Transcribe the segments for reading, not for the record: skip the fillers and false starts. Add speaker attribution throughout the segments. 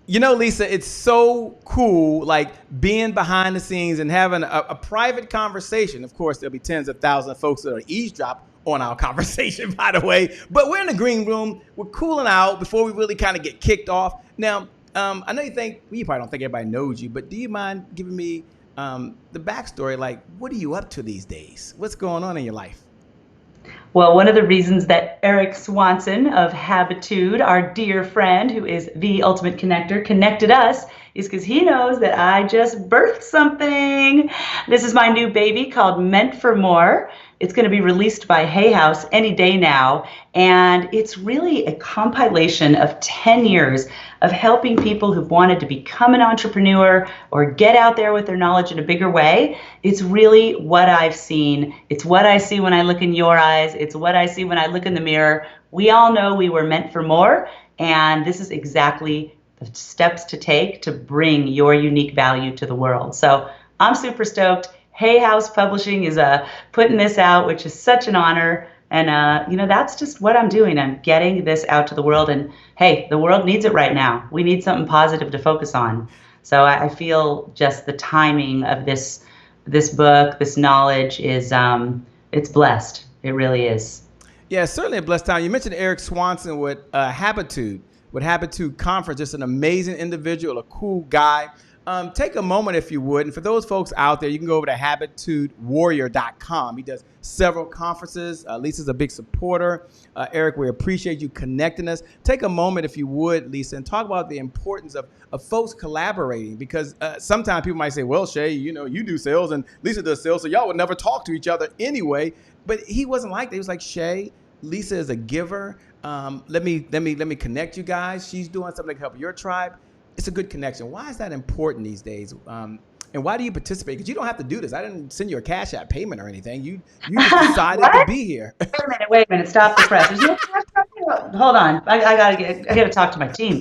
Speaker 1: You know, Lisa, it's so cool, like being behind the scenes and having a private conversation. Of course, there'll be tens of thousands of folks that are eavesdrop on our conversation, by the way. But we're in the green room. We're cooling out before we really kind of get kicked off. Now, I know you think, well, you probably don't think everybody knows you, but do you mind giving me the backstory? Like, what are you up to these days? What's going on in your life?
Speaker 2: Well, one of the reasons that Eric Swanson of Habitude, our dear friend who is the ultimate connector, connected us is because he knows that I just birthed something. This is my new baby called Meant for More. It's going to be released by Hay House any day now. And it's really a compilation of 10 years of helping people who've wanted to become an entrepreneur or get out there with their knowledge in a bigger way. It's really what I've seen. It's what I see when I look in your eyes. It's what I see when I look in the mirror. We all know we were meant for more. And this is exactly the steps to take to bring your unique value to the world. So I'm super stoked. Hay House Publishing is putting this out, which is such an honor. And, that's just what I'm doing. I'm getting this out to the world. And hey, the world needs it right now. We need something positive to focus on. So I feel just the timing of this book, this knowledge is, it's blessed. It really is.
Speaker 1: Yeah, certainly a blessed time. You mentioned Eric Swanson with Habitude Conference. Just an amazing individual, a cool guy. Take a moment, if you would. And for those folks out there, you can go over to habitudewarrior.com. He does several conferences. Lisa's a big supporter. Eric, we appreciate you connecting us. Take a moment, if you would, Lisa, and talk about the importance of folks collaborating. Because sometimes people might say, well, Shay, you do sales and Lisa does sales, so y'all would never talk to each other anyway. But he wasn't like that. He was like, Shay, Lisa is a giver. Let me connect you guys. She's doing something to help your tribe. It's a good connection. Why is that important these days? And why do you participate? Because you don't have to do this. I didn't send you a Cash App payment or anything. You just decided to be here.
Speaker 2: Wait a minute. Stop the press. There's no hold on. I gotta talk to my team.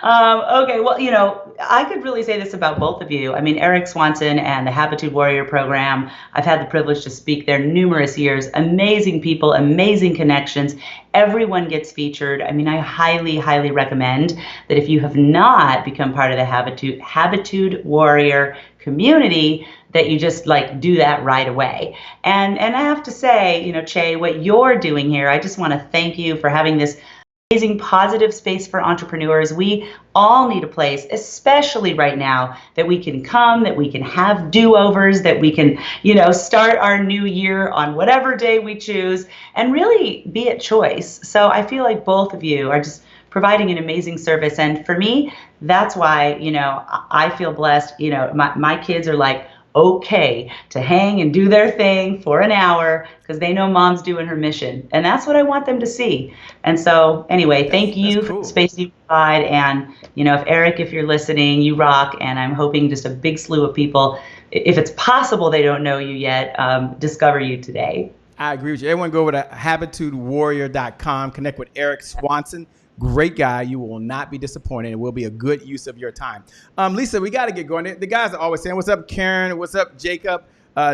Speaker 2: Okay, well, I could really say this about both of you. I mean, Eric Swanson and the Habitude Warrior program, I've had the privilege to speak there numerous years. Amazing people, amazing connections. Everyone gets featured. I mean, I highly, highly recommend that if you have not become part of the Habitude Warrior community, that you just do that right away. And I have to say, Che, what you're doing here, I just want to thank you for having this amazing positive space for entrepreneurs. We all need a place, especially right now, that we can come, that we can have do-overs, that we can, start our new year on whatever day we choose and really be at choice. So I feel like both of you are just providing an amazing service. And for me, that's why, I feel blessed. My kids are like, okay to hang and do their thing for an hour because they know mom's doing her mission. And that's what I want them to see. And so anyway, thank you for the space you provide. And, if you're listening, you rock. And I'm hoping just a big slew of people, if it's possible they don't know you yet, discover you today.
Speaker 1: I agree with you. Everyone go over to habitudewarrior.com, connect with Eric Swanson. Great guy. You will not be disappointed. It will be a good use of your time. Lisa, we got to get going. The guys are always saying, what's up, Karen? What's up, Jacob?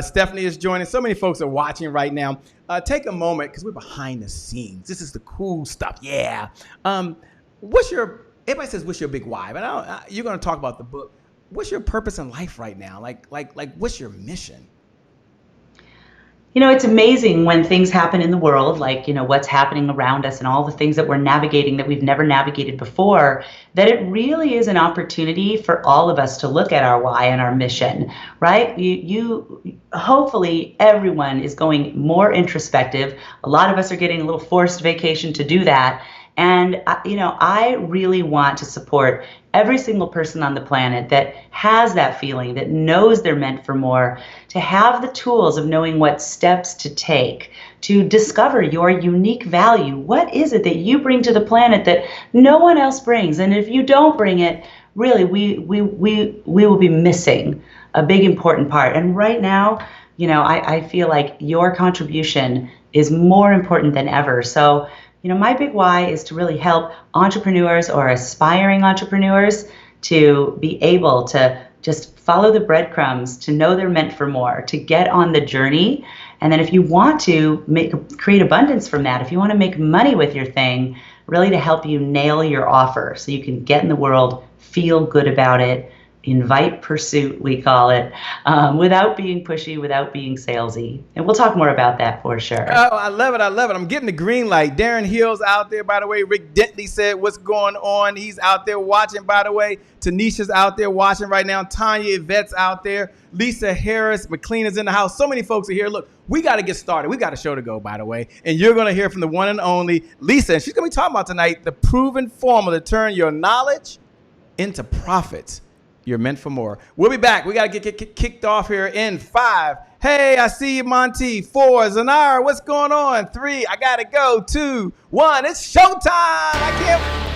Speaker 1: Stephanie is joining. So many folks are watching right now. Take a moment because we're behind the scenes. This is the cool stuff. Yeah. Everybody says, what's your big why? But you're going to talk about the book. What's your purpose in life right now? Like, what's your mission?
Speaker 2: It's amazing when things happen in the world, like, what's happening around us and all the things that we're navigating that we've never navigated before, that it really is an opportunity for all of us to look at our why and our mission, right? Hopefully everyone is going more introspective. A lot of us are getting a little forced vacation to do that. And, I really want to support every single person on the planet that has that feeling, that knows they're meant for more, to have the tools of knowing what steps to take to discover your unique value. What is it that you bring to the planet that no one else brings? And if you don't bring it, really, we will be missing a big important part. And right now, I feel like your contribution is more important than ever. So, my big why is to really help entrepreneurs or aspiring entrepreneurs to be able to just follow the breadcrumbs, to know they're meant for more, to get on the journey. And then if you want to create abundance from that, if you want to make money with your thing, really to help you nail your offer so you can get in the world, feel good about it, invite pursuit, we call it, without being pushy, without being salesy. And we'll talk more about that for sure.
Speaker 1: Oh, I love it. I love it. I'm getting the green light. Darren Hill's out there, by the way. Rick Dentley said, what's going on? He's out there watching, by the way. Tanisha's out there watching right now. Tanya Yvette's out there. Lisa Harris, McLean is in the house. So many folks are here. Look, we got to get started. We got a show to go, by the way. And you're going to hear from the one and only Lisa. And she's going to be talking about tonight the proven formula to turn your knowledge into profits. You're meant for more. We'll be back. We got to get kicked off here in 5. Hey, I see you, Monty. 4, Zanar, what's going on? 3, I got to go. 2, 1, it's showtime. I can't.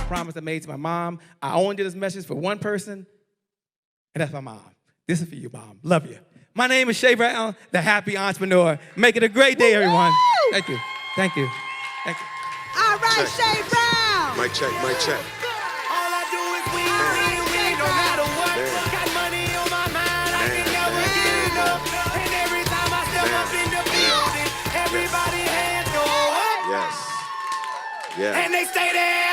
Speaker 1: Promise I made to my mom. I only did this message for one person, and that's my mom. This is for you, Mom. Love you. My name is Shay Brown, the happy entrepreneur. Make it a great day, everyone. Thank you. Thank you. Thank you.
Speaker 3: All right, Shay Brown.
Speaker 4: Mic check, mic check.
Speaker 3: All I do is win, no matter what. Got money on my mind, I can never get enough. And every time I step up in the building, everybody hands go up.
Speaker 4: Yes. Yeah.
Speaker 3: And they stay there.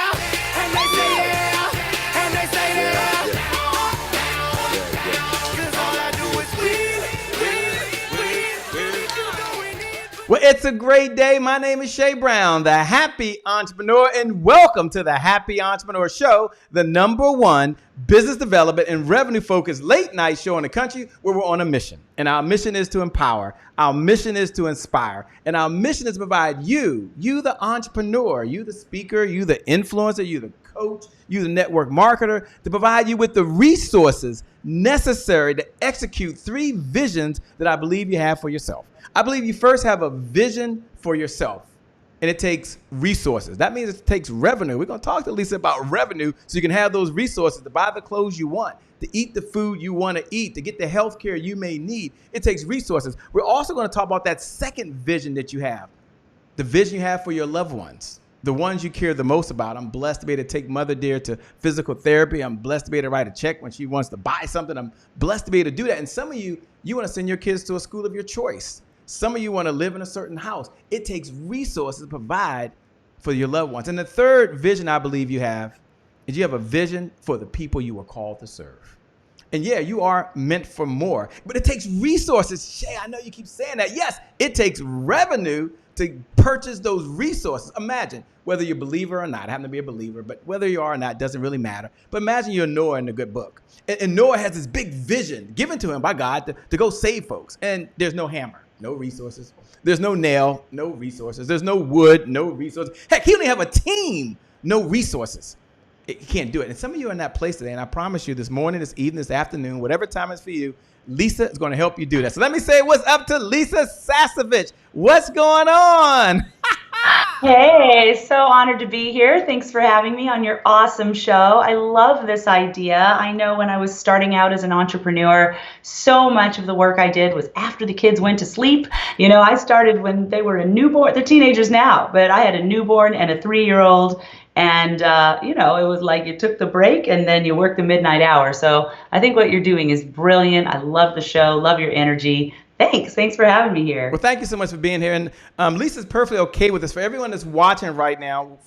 Speaker 3: And they stay there, and they stay there. Cause all I do is win.
Speaker 1: Well, it's a great day. My name is Shay Brown, the happy entrepreneur, and welcome to the Happy Entrepreneur Show, the #1 business development and revenue-focused late-night show in the country where we're on a mission. And our mission is to empower. Our mission is to inspire. And our mission is to provide you the entrepreneur, you the speaker, you the influencer, you the coach, you the network marketer, to provide you with the resources necessary to execute 3 visions that I believe you have for yourself. I believe you first have a vision for yourself, and it takes resources. That means it takes revenue. We're going to talk to Lisa about revenue so you can have those resources to buy the clothes you want, to eat the food you want to eat, to get the health care you may need. It takes resources. We're also going to talk about that second vision that you have, the vision you have for your loved ones, the ones you care the most about. I'm blessed to be able to take Mother Dear to physical therapy. I'm blessed to be able to write a check when she wants to buy something. I'm blessed to be able to do that. And some of you want to send your kids to a school of your choice. Some of you want to live in a certain house. It takes resources to provide for your loved ones. And the third vision I believe you have is you have a vision for the people you were called to serve. And yeah, you are meant for more, but it takes resources. Shay, I know you keep saying that. Yes, it takes revenue to purchase those resources. Imagine whether you're a believer or not. I happen to be a believer, but whether you are or not doesn't really matter. But imagine you're Noah in the good book. And Noah has this big vision given to him by God to go save folks. And there's no hammer, no resources. There's no nail, no resources. There's no wood, no resources. Heck, he don't have a team, no resources. He can't do it. And some of you are in that place today, and I promise you this morning, this evening, this afternoon, whatever time it's for you, Lisa is going to help you do that. So let me say what's up to Lisa Sasevich. What's going on?
Speaker 2: Hey, so honored to be here. Thanks for having me on your awesome show. I love this idea. I know when I was starting out as an entrepreneur, so much of the work I did was after the kids went to sleep. You know, I started when they were a newborn. They're teenagers now, but I had a newborn and a 3-year-old. And, you know, it was like you took the break and then you worked the midnight hour. So I think what you're doing is brilliant. I love the show, love your energy. Thanks for having me here.
Speaker 1: Well, thank you so much for being here. And Lisa's perfectly okay with this. For everyone that's watching right now,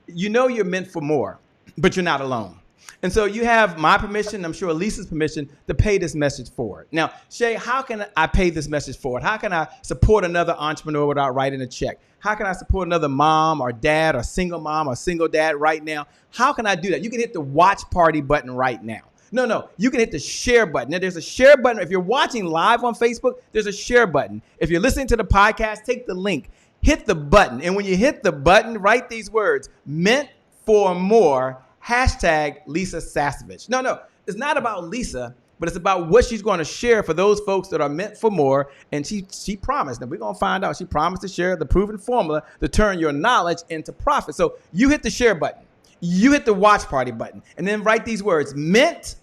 Speaker 1: you're meant for more, but you're not alone. And so you have my permission, I'm sure Lisa's permission, to pay this message forward. Now, Shay, how can I pay this message forward? How can I support another entrepreneur without writing a check? How can I support another mom or dad or single mom or single dad right now? How can I do that? You can hit the watch party button right now. No, you can hit the share button. Now, there's a share button. If you're watching live on Facebook, there's a share button. If you're listening to the podcast, take the link, hit the button. And when you hit the button, write these words, meant for more, hashtag Lisa Sasevich. No, it's not about Lisa, but it's about what she's going to share for those folks that are meant for more. And she promised, and we're going to find out, she promised to share the proven formula to turn your knowledge into profit. So you hit the share button. You hit the watch party button and then write these words, meant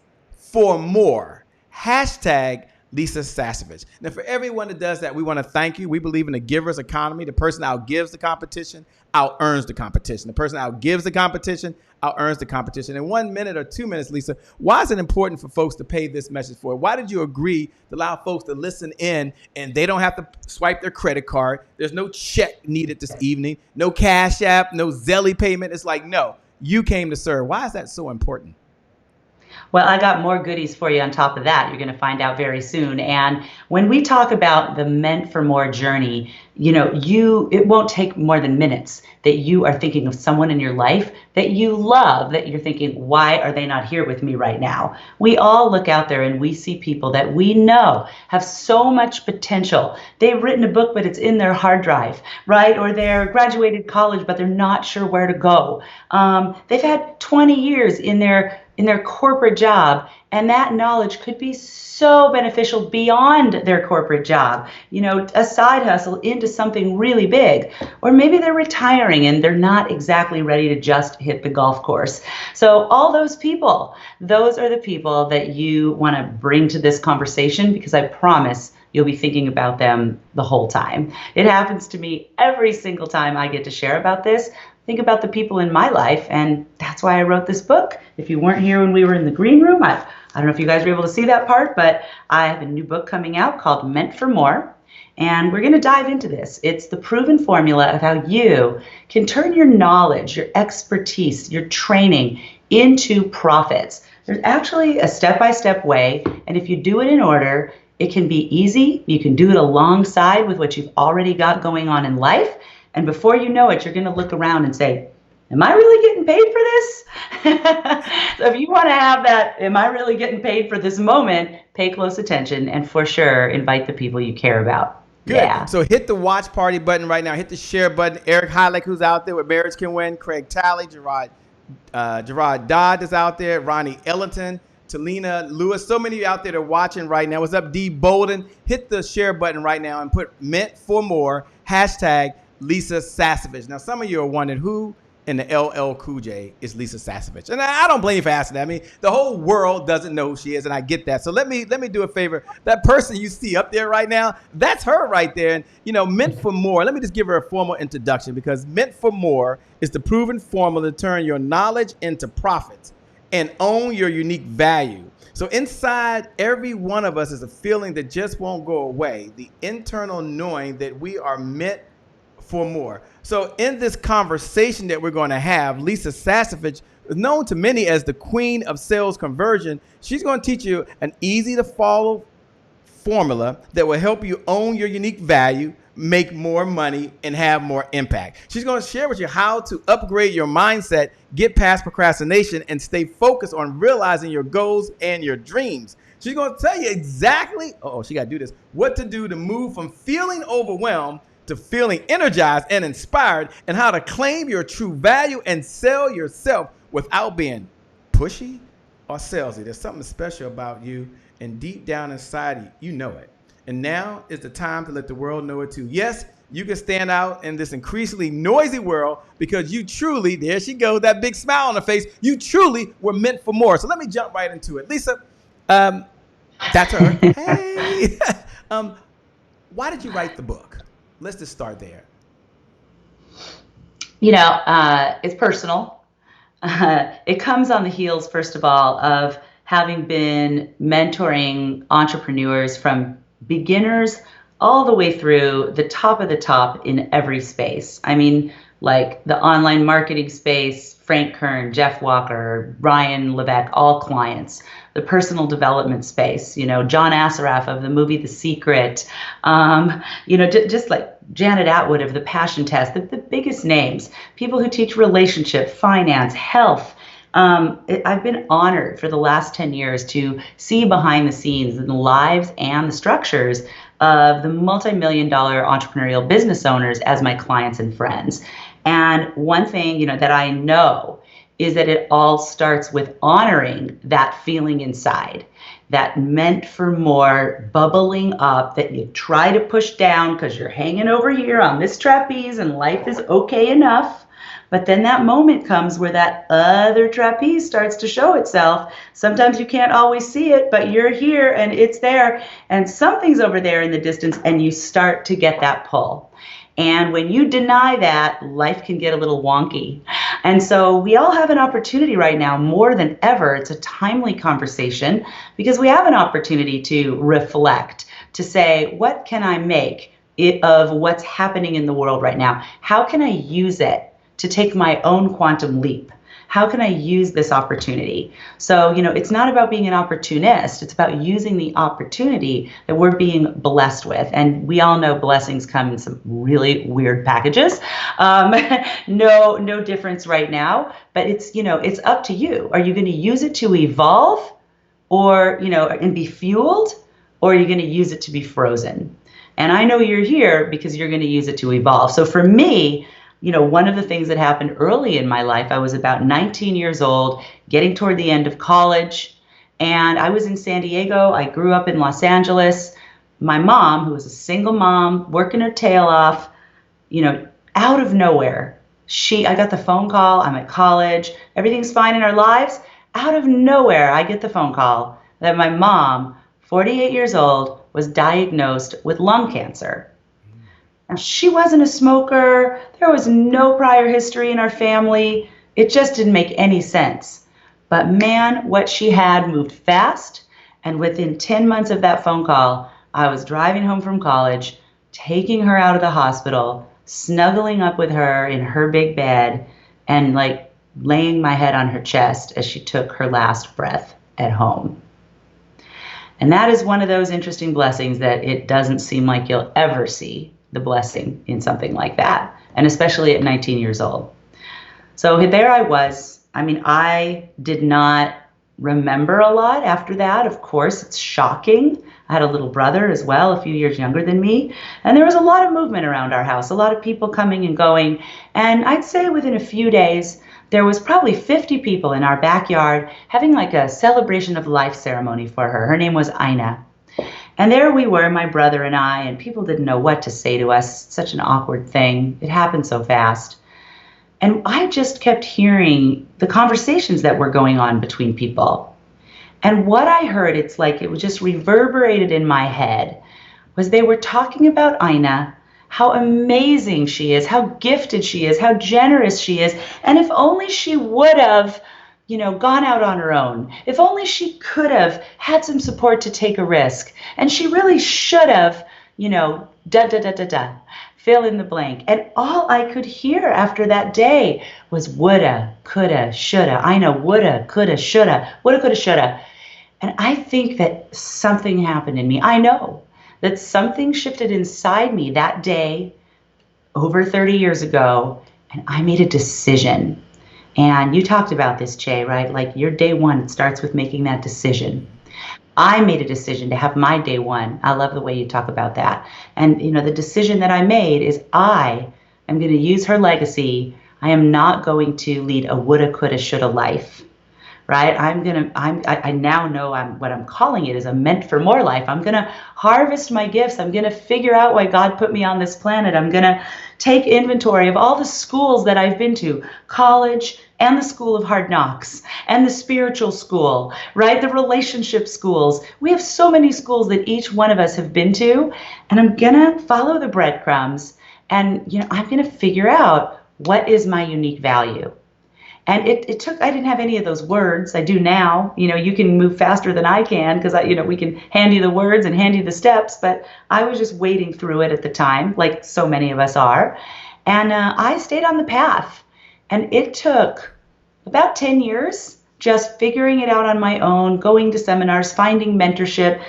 Speaker 1: for more. Hashtag Lisa Sasevich. Now, for everyone that does that, we want to thank you. We believe in the giver's economy. The person outgives the competition, out-earns the competition. The person outgives the competition, out-earns the competition. In 1 minute or 2 minutes, Lisa, why is it important for folks to pay this message forward? Why did you agree to allow folks to listen in and they don't have to swipe their credit card? There's no check needed this evening, no Cash App, no Zelle payment. It's like, no, you came to serve. Why is that so important?
Speaker 2: Well, I got more goodies for you on top of that. You're going to find out very soon. And when we talk about the Meant for More journey, it won't take more than minutes that you are thinking of someone in your life that you love, that you're thinking, why are they not here with me right now? We all look out there and we see people that we know have so much potential. They've written a book, but it's in their hard drive, right? Or they're graduated college, but they're not sure where to go. They've had 20 years in their corporate job, and that knowledge could be so beneficial beyond their corporate job, a side hustle into something really big. Or maybe they're retiring and they're not exactly ready to just hit the golf course. So all those people, those are the people that you want to bring to this conversation, because I promise you'll be thinking about them the whole time. It happens to me every single time I get to share about this. Think about the people in my life, and that's why I wrote this book. If you weren't here when we were in the green room, I don't know if you guys were able to see that part, but I have a new book coming out called Meant for More, and we're going to dive into this. It's the proven formula of how you can turn your knowledge, your expertise, your training into profits. There's actually a step-by-step way, and if you do it in order, it can be easy. You can do it alongside with what you've already got going on in life. And before you know it, you're going to look around and say, am I really getting paid for this? So if you want to have that, am I really getting paid for this moment, pay close attention and for sure invite the people you care about.
Speaker 1: Good.
Speaker 2: Yeah.
Speaker 1: So hit the watch party button right now. Hit the share button. Eric Heileck, who's out there with Marriage Can Win. Craig Talley, Gerard Dodd is out there. Ronnie Ellington, Talina Lewis. So many of you out there that are watching right now. What's up, D. Bolden? Hit the share button right now and put Meant for More, hashtag Lisa Sasevich. Now, some of you are wondering who in the LL Cool J is Lisa Sasevich. And I don't blame you for asking that. I mean, the whole world doesn't know who she is, and I get that. So let me do a favor. That person you see up there right now, that's her right there. And, Meant for More, let me just give her a formal introduction, because Meant for More is the proven formula to turn your knowledge into profits and own your unique value. So inside every one of us is a feeling that just won't go away, the internal knowing that we are meant for more. So in this conversation that we're going to have, Lisa Sasevich, known to many as the queen of sales conversion, she's going to teach you an easy to follow formula that will help you own your unique value, make more money, and have more impact. She's going to share with you how to upgrade your mindset, get past procrastination, and stay focused on realizing your goals and your dreams. She's going to tell you exactly, she got to do this, what to do to move from feeling overwhelmed to feeling energized and inspired, and how to claim your true value and sell yourself without being pushy or salesy. There's something special about you, and deep down inside you know it. And now is the time to let the world know it too. Yes, you can stand out in this increasingly noisy world, because you truly, there she goes, that big smile on her face, you truly were meant for more. So let me jump right into it. Lisa, that's her. Hey. Why did you write the book? Let's just start there.
Speaker 2: It's personal. It comes on the heels, first of all, of having been mentoring entrepreneurs from beginners all the way through the top of the top in every space. I mean, like the online marketing space, Frank Kern, Jeff Walker, Ryan Levesque, all clients. The personal development space, John Assaraf of the movie The Secret, just like Janet Atwood of The Passion Test, the biggest names, people who teach relationship, finance, health. I've been honored for the last 10 years to see behind the scenes in the lives and the structures of the multi-million-dollar entrepreneurial business owners as my clients and friends. And one thing, that I know is that it all starts with honoring that feeling inside, that meant for more bubbling up that you try to push down because you're hanging over here on this trapeze and life is okay enough. But then that moment comes where that other trapeze starts to show itself. Sometimes you can't always see it, but you're here and it's there, and something's over there in the distance, and you start to get that pull. And when you deny that, life can get a little wonky. And so we all have an opportunity right now, more than ever. It's a timely conversation because we have an opportunity to reflect, to say, what can I make of what's happening in the world right now? How can I use it to take my own quantum leap? How can I use this opportunity? So, it's not about being an opportunist. It's about using the opportunity that we're being blessed with. And we all know blessings come in some really weird packages. No difference right now, but it's up to you. Are you going to use it to evolve or, and be fueled, or are you going to use it to be frozen? And I know you're here because you're going to use it to evolve. So for me, one of the things that happened early in my life, I was about 19 years old, getting toward the end of college, and I was in San Diego. I grew up in Los Angeles. My mom, who was a single mom, working her tail off, out of nowhere, I got the phone call. I'm at college. Everything's fine in our lives. Out of nowhere, I get the phone call that my mom, 48 years old, was diagnosed with lung cancer. Now, she wasn't a smoker. There was no prior history in our family. It just didn't make any sense. But man, what she had moved fast. And within 10 months of that phone call, I was driving home from college, taking her out of the hospital, snuggling up with her in her big bed, and laying my head on her chest as she took her last breath at home. And that is one of those interesting blessings that it doesn't seem like you'll ever see the blessing in something like that, and especially at 19 years old. So there I was. I did not remember a lot after that. Of course, it's shocking. I had a little brother as well, a few years younger than me, and there was a lot of movement around our house, a lot of people coming and going, and I'd say within a few days, there was probably 50 people in our backyard having a celebration of life ceremony for her. Her name was Ina. And there we were, my brother and I, and people didn't know what to say to us. Such an awkward thing. It happened so fast. And I just kept hearing the conversations that were going on between people. And what I heard, it was just reverberated in my head, was they were talking about Ina, how amazing she is, how gifted she is, how generous she is. And if only she would have gone out on her own. If only she could have had some support to take a risk. And she really should have, fill in the blank. And all I could hear after that day was woulda, coulda, shoulda. I know, woulda, coulda, shoulda, woulda, coulda, shoulda. And I think that something happened in me. I know that something shifted inside me that day over 30 years ago, and I made a decision. And you talked about this, Che, right? Your day one, it starts with making that decision. I made a decision to have my day one. I love the way you talk about that. And, the decision that I made is I am going to use her legacy. I am not going to lead a woulda, coulda, shoulda life, right? I now know what I'm calling it is a meant for more life. I'm going to harvest my gifts. I'm going to figure out why God put me on this planet. I'm going to take inventory of all the schools that I've been to, college and the school of hard knocks and the spiritual school, right? The relationship schools. We have so many schools that each one of us have been to, and I'm going to follow the breadcrumbs, and I'm going to figure out what is my unique value. And I didn't have any of those words. I do now. You can move faster than I can because we can hand you the words and hand you the steps, but I was just wading through it at the time, like so many of us are. And I stayed on the path. And it took about 10 years just figuring it out on my own, going to seminars, finding mentorship,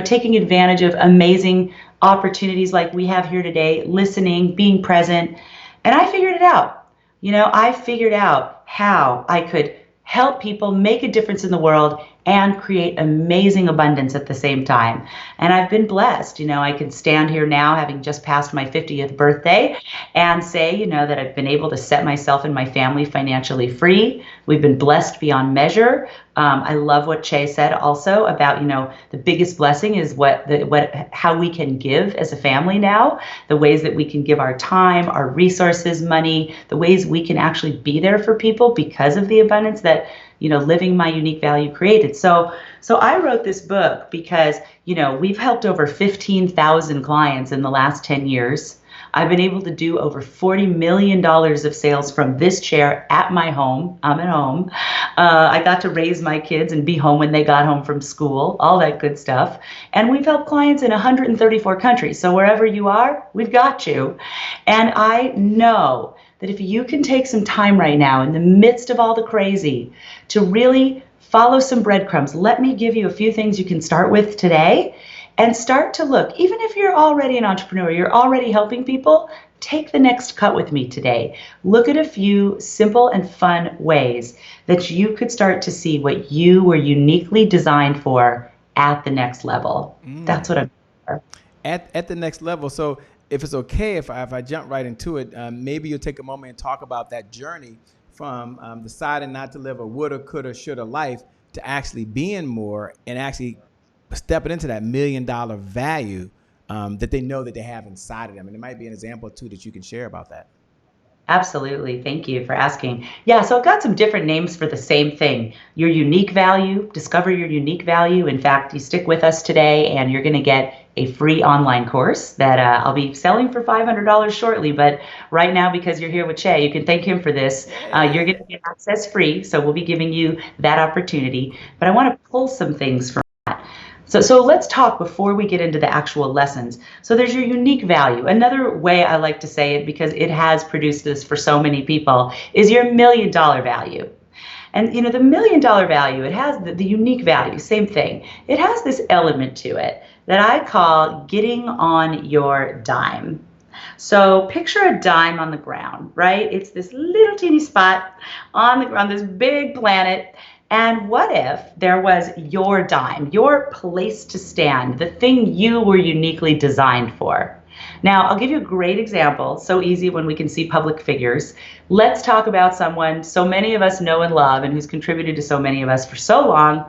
Speaker 2: taking advantage of amazing opportunities like we have here today, listening, being present. And I figured it out. I figured out how I could help people make a difference in the world and create amazing abundance at the same time. And I've been blessed. I can stand here now, having just passed my 50th birthday, and say, that I've been able to set myself and my family financially free. We've been blessed beyond measure. I love what Che said also about, the biggest blessing is how we can give as a family now, the ways that we can give our time, our resources, money, the ways we can actually be there for people because of the abundance that, living my unique value created. So I wrote this book because, we've helped over 15,000 clients in the last 10 years. I've been able to do over $40 million of sales from this chair at my home. I'm at home. I got to raise my kids and be home when they got home from school, all that good stuff. And we've helped clients in 134 countries. So wherever you are, we've got you. And I know that if you can take some time right now in the midst of all the crazy to really follow some breadcrumbs, let me give you a few things you can start with today. And start to look, even if you're already an entrepreneur, you're already helping people, take the next cut with me today. Look at a few simple and fun ways that you could start to see what you were uniquely designed for at the next level. That's what I'm for.
Speaker 1: At the next level. So if it's okay, if I jump right into it, maybe you'll take a moment and talk about that journey from deciding not to live a woulda, coulda, shoulda life to actually being more and actually stepping into that $1 million value that they know that they have inside of them. And it might be an example or two that you can share about that.
Speaker 2: Absolutely. Thank you for asking. Yeah, so I've got some different names for the same thing. Your unique value, discover your unique value. In fact, you stick with us today and you're going to get a free online course that I'll be selling for $500 shortly. But right now, because you're here with Che, you can thank him for this. You're going to get access free. So we'll be giving you that opportunity. But I want to pull some things from that. So let's talk before we get into the actual lessons. So there's your unique value. Another way I like to say it, because it has produced this for so many people, is your $1 million value. And the $1 million value, it has the unique value, same thing. It has this element to it that I call getting on your dime. So picture a dime on the ground, right? It's this little teeny spot on the ground, this big planet. And what if there was your dime, your place to stand, the thing you were uniquely designed for? Now, I'll give you a great example. So easy when we can see public figures. Let's talk about someone so many of us know and love and who's contributed to so many of us for so long,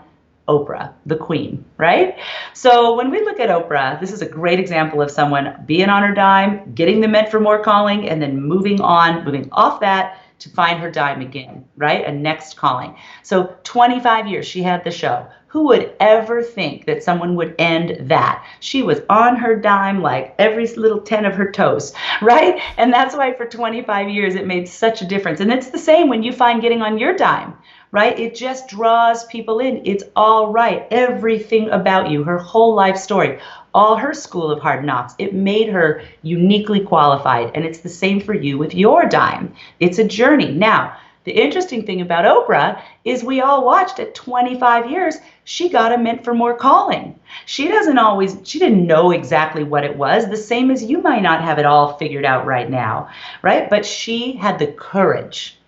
Speaker 2: Oprah, the queen, right? So when we look at Oprah, this is a great example of someone being on her dime, getting the Meant for More calling, and then moving off that to find her dime again, right? A next calling. So 25 years she had the show. Who would ever think that someone would end that? She was on her dime like every little 10 of her toes, right? And that's why for 25 years it made such a difference. And it's the same when you find getting on your dime, right? It just draws people in. It's all right. Everything about you, her whole life story, all her school of hard knocks, it made her uniquely qualified. And it's the same for you with your dime. It's a journey. Now, the interesting thing about Oprah is we all watched at 25 years, she got a Meant for More calling. She didn't know exactly what it was, the same as you might not have it all figured out right now, right? But she had the courage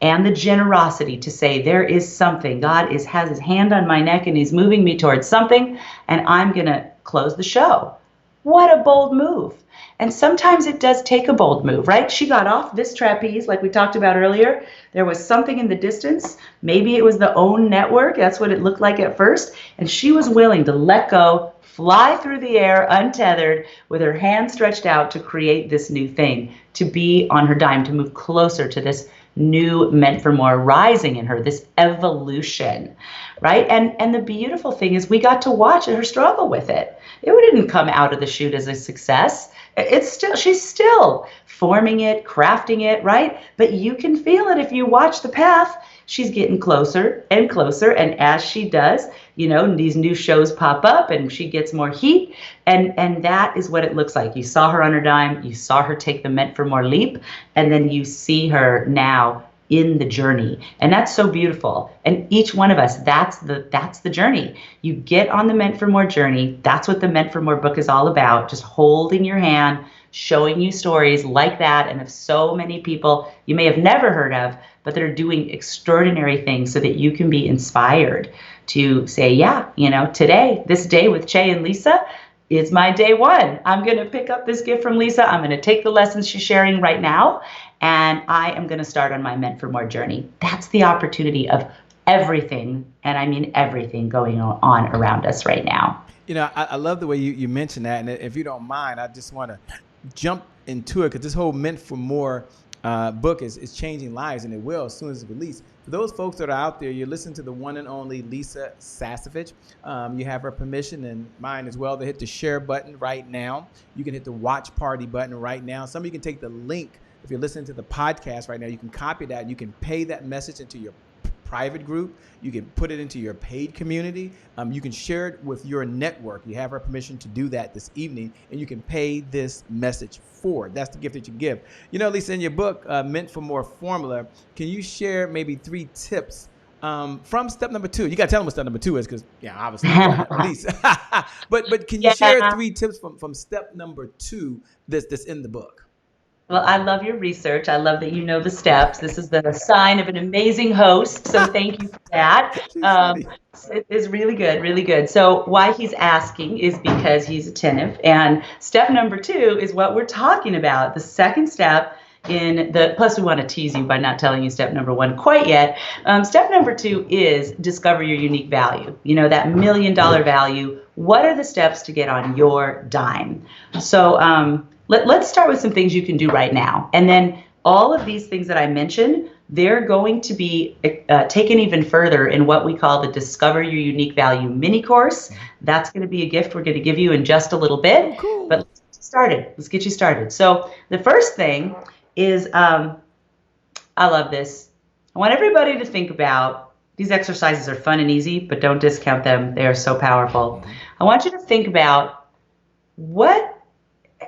Speaker 2: and the generosity to say, there is something. God has his hand on my neck and he's moving me towards something, and I'm going to close the show. What a bold move. And sometimes it does take a bold move, right? She got off this trapeze like we talked about earlier. There was something in the distance. Maybe it was the OWN network. That's what it looked like at first. And she was willing to let go, fly through the air untethered with her hand stretched out to create this new thing, to be on her dime, to move closer to this new Meant for More rising in her, this evolution, right? And the beautiful thing is we got to watch her struggle with it. It didn't come out of the chute as a success. She's still forming it, crafting it, right? But you can feel it if you watch the path. She's getting closer and closer. And as she does, these new shows pop up and she gets more heat. And that is what it looks like. You saw her on her dime. You saw her take the Meant for More leap. And then you see her now in the journey. And that's so beautiful. And each one of us, that's the journey. You get on the Meant for More journey. That's what the Meant for More book is all about. Just holding your hand, showing you stories like that, and of so many people you may have never heard of, but that are doing extraordinary things so that you can be inspired to say, yeah, today, this day with Che and Lisa is my day one. I'm going to pick up this gift from Lisa. I'm going to take the lessons she's sharing right now, and I am going to start on my Meant for More journey. That's the opportunity of everything, and I mean everything going on around us right now.
Speaker 1: I love the way you mentioned that. And if you don't mind, I just want to jump into it because this whole Meant for More book is changing lives, and it will as soon as it's released. For those folks that are out there, you're listening to the one and only Lisa Sasevich. You have her permission and mine as well to hit the share button right now. You can hit the watch party button right now. Some of you can take the link. If you're listening to the podcast right now, you can copy that. You can pay that message into your private group. You can put it into your paid community. You can share it with your network. You have our permission to do that this evening, and you can pay this message forward. That's the gift that you give. Lisa, in your book, Meant for More Formula, can you share maybe 3 tips from step number 2? You got to tell them what step number 2 is because, obviously, at least. but can you share 3 tips from step number 2 that's in the book?
Speaker 2: Well, I love your research. I love that you know the steps. This is the sign of an amazing host. So thank you for that. It is really good, really good. So why he's asking is because he's attentive. And step number 2 is what we're talking about. The second step plus we want to tease you by not telling you step number 1 quite yet. Step number 2 is discover your unique value. That $1 million value. What are the steps to get on your dime? So, let's start with some things you can do right now. And then all of these things that I mentioned, they're going to be taken even further in what we call the Discover Your Unique Value mini course. That's going to be a gift we're going to give you in just a little bit. Oh, cool. But let's get you started. So the first thing is, I love this. I want everybody to think about, these exercises are fun and easy, but don't discount them. They are so powerful. I want you to think about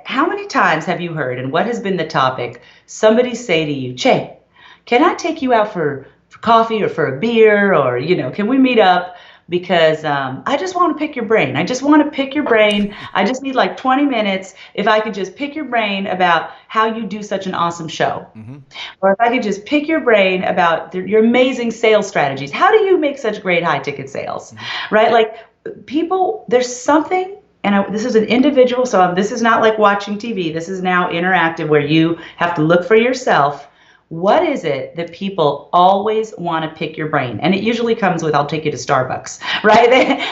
Speaker 2: how many times have you heard, and what has been the topic, somebody say to you, Che, can I take you out for coffee or for a beer, or, can we meet up? Because I just want to pick your brain. I just want to pick your brain. I just need like 20 minutes. If I could just pick your brain about how you do such an awesome show. Mm-hmm. Or if I could just pick your brain about your amazing sales strategies. How do you make such great high ticket sales? Mm-hmm. Right? Like people, there's something. And this is an individual, so this is not like watching TV. This is now interactive where you have to look for yourself. What is it that people always want to pick your brain? And it usually comes with, I'll take you to Starbucks, right?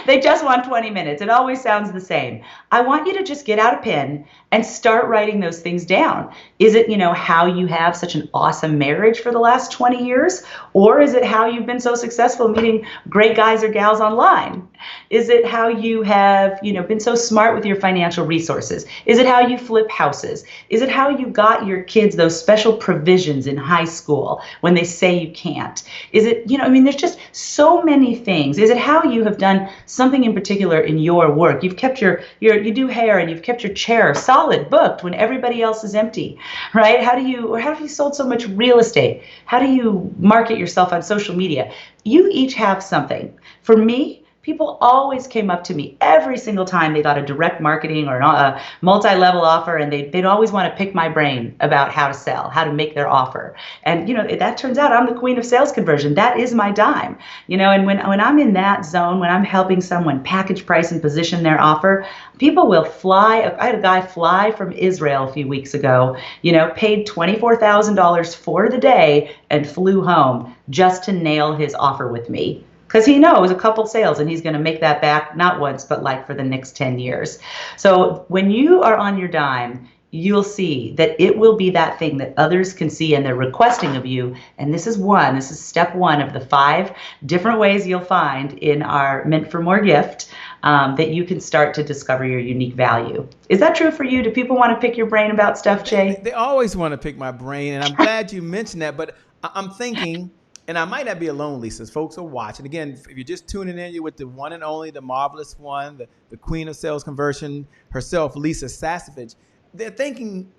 Speaker 2: They just want 20 minutes. It always sounds the same. I want you to just get out a pen and start writing those things down. Is it, how you have such an awesome marriage for the last 20 years? Or is it how you've been so successful meeting great guys or gals online? Is it how you have, been so smart with your financial resources? Is it how you flip houses? Is it how you got your kids those special provisions in high school when they say you can't? Is it, there's just so many things. Is it how you have done something in particular in your work? You've kept you do hair and you've kept your chair solid booked when everybody else is empty, right? How have you sold so much real estate? How do you market yourself on social media? You each have something. For me, people always came up to me every single time they got a direct marketing or a multi-level offer, and they'd always want to pick my brain about how to sell, how to make their offer. And, that turns out I'm the queen of sales conversion. That is my dime. And when I'm in that zone, when I'm helping someone package, price, and position their offer, people will fly. I had a guy fly from Israel a few weeks ago, paid $24,000 for the day and flew home just to nail his offer with me. Because he knows a couple sales and he's going to make that back not once, but like for the next 10 years. So when you are on your dime, you'll see that it will be that thing that others can see and they're requesting of you. And this is step 1 of the 5 different ways you'll find in our Meant for More gift that you can start to discover your unique value. Is that true for you? Do people want to pick your brain about stuff, Jay?
Speaker 1: They always want to pick my brain. And I'm glad you mentioned that. But I'm thinking, and I might not be alone, Lisa, as folks are watching. Again, if you're just tuning in, you're with the one and only, the marvelous one, the queen of sales conversion herself, Lisa Sasevich. They're thinking,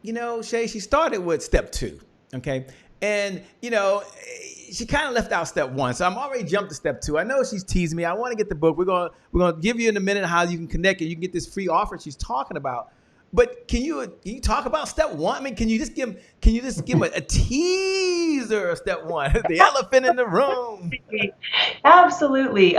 Speaker 1: Shay, she started with step 2, okay? And, she kind of left out step 1. So I'm already jumped to step 2. I know she's teasing me. I want to get the book. We're going to give you in a minute how you can connect it. You can get this free offer she's talking about. But can you talk about step 1? I mean, can you just give a teaser of step 1, the elephant in the room?
Speaker 2: Absolutely.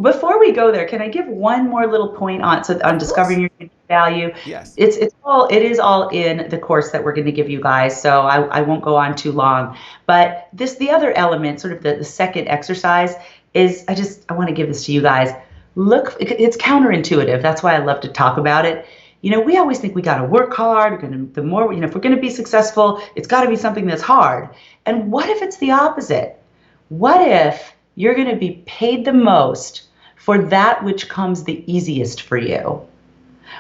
Speaker 2: Before we go there, can I give one more little point on discovering your unique value?
Speaker 1: Yes.
Speaker 2: It is all in the course that we're going to give you guys, so I won't go on too long. But the other element, sort of the second exercise, is I want to give this to you guys. Look, it's counterintuitive. That's why I love to talk about it. We always think we got to work hard. The more, if we're going to be successful, it's got to be something that's hard. And what if it's the opposite? What if you're going to be paid the most for that which comes the easiest for you?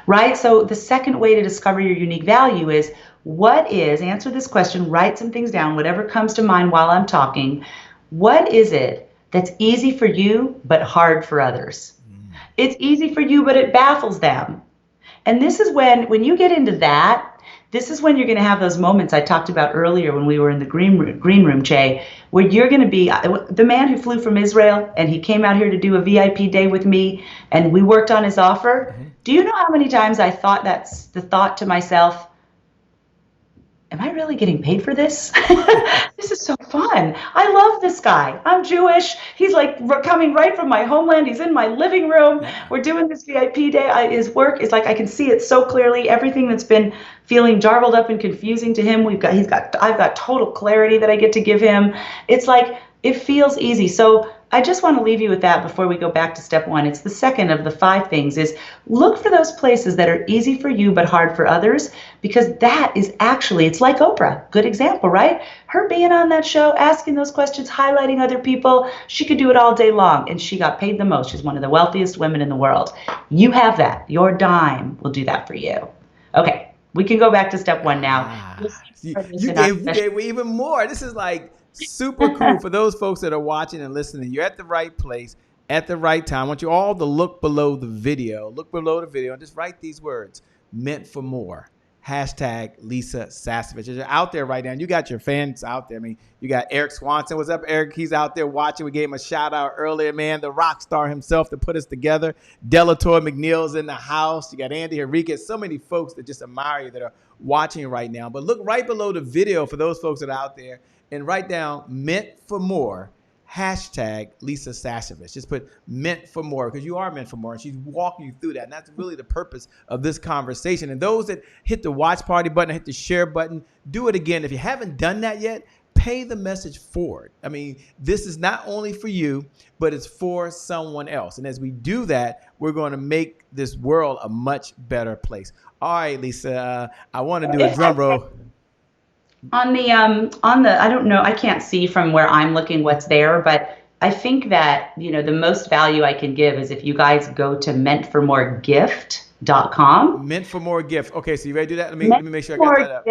Speaker 2: Right? So the second way to discover your unique value is answer this question, write some things down, whatever comes to mind while I'm talking. What is it that's easy for you but hard for others? It's easy for you, but it baffles them. And this is when you get into that, this is when you're going to have those moments I talked about earlier when we were in the green room, Che, where you're going to be the man who flew from Israel and he came out here to do a VIP day with me and we worked on his offer. Mm-hmm. Do you know how many times I thought to myself, am I really getting paid for this? This is so fun. I love this guy. I'm Jewish. He's like coming right from my homeland. He's in my living room. We're doing this VIP day. His work is like, I can see it so clearly. Everything that's been feeling jarbled up and confusing to him, I've got total clarity that I get to give him. It's like, it feels easy. So I just want to leave you with that before we go back to step one. It's the second of the 5 things is look for those places that are easy for you but hard for others, because that is actually, it's like Oprah. Good example, right? Her being on that show, asking those questions, highlighting other people, she could do it all day long and she got paid the most. She's one of the wealthiest women in the world. You have that. Your dime will do that for you. Okay, we can go back to step 1 now.
Speaker 1: You gave me even more. This is like super cool for those folks that are watching and listening. You're at the right place at the right time. I want you all to look below the video and just write these words: meant for more. Hashtag Lisa Sasevich. You're out there right now. You got your fans out there. I mean, you got Eric Swanson. What's up, Eric? He's out there watching. We gave him a shout out earlier, man. The rock star himself to put us together. Delator McNeil's in the house. You got Andy Henriquez. So many folks that just admire you that are watching right now. But look right below the video for those folks that are out there and write down meant for more. Hashtag Lisa Sasevich. Just put meant for more, because you are meant for more. And she's walking you through that. And that's really the purpose of this conversation. And those that hit the watch party button, hit the share button, do it again. If you haven't done that yet, pay the message forward. I mean, this is not only for you, but it's for someone else. And as we do that, we're going to make this world a much better place. All right, Lisa, I want to do a drum roll.
Speaker 2: On the I don't know, I can't see from where I'm looking what's there, but I think that, the most value I can give is if you guys go to meantformoregift.com.
Speaker 1: Meant for more gift. Okay, so you ready to do that? Let me make sure I got that up.